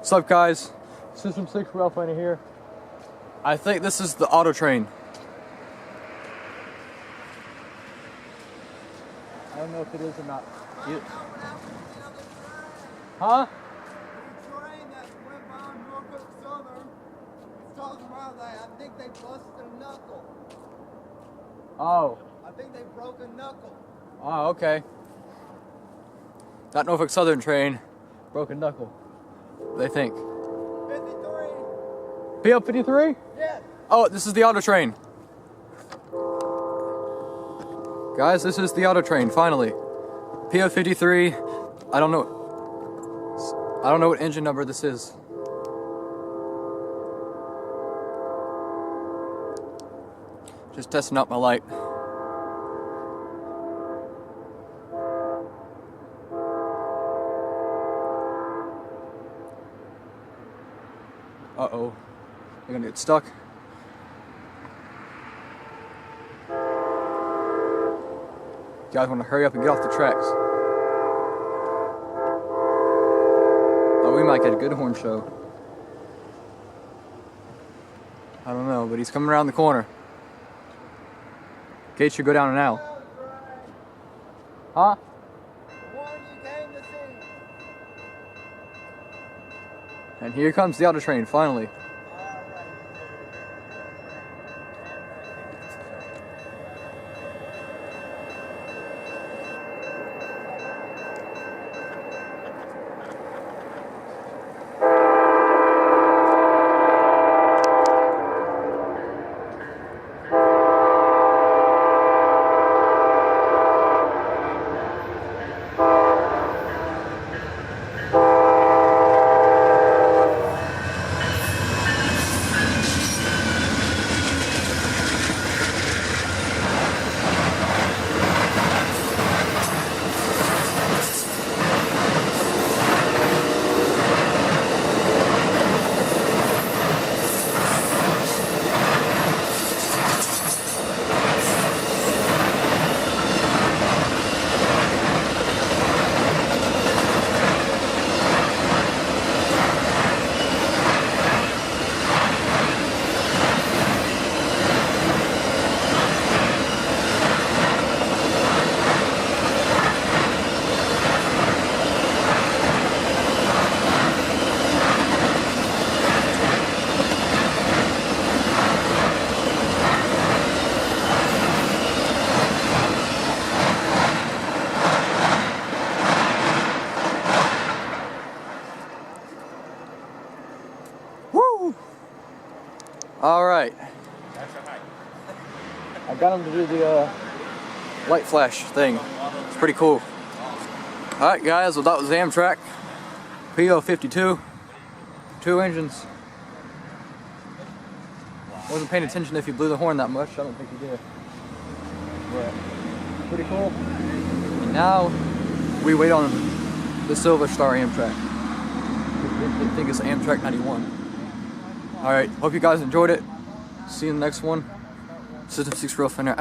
What's up, guys? System 6 rail finder here. I think this is the auto train. I don't know if it is or not. Huh? The train that went by Norfolk Southern is talking about that. I think they busted a knuckle. Oh. I think they broke a knuckle. Oh, okay. That Norfolk Southern train broke a knuckle, they think. 53. P053? Yes. Oh, this is the auto train. Guys, this is the auto train, finally. P053. I don't know what engine number this is. Just testing out my light. Uh-oh. You're gonna get stuck. You guys want to hurry up and get off the tracks. Oh, we might get a good horn show. I don't know, but he's coming around the corner. Gate should go down an aisle. Huh? The one you came to see. And here comes the auto train, finally. All right. I got him to do the light flash thing. It's pretty cool. All right, guys. Well, that was Amtrak P052. 2 engines. Wasn't paying attention if you blew the horn that much. I don't think you did. But pretty cool. And now we wait on the Silver Star Amtrak. I think it's Amtrak 91. Alright, hope you guys enjoyed it. See you in the next one. System 6 Rail Finder out.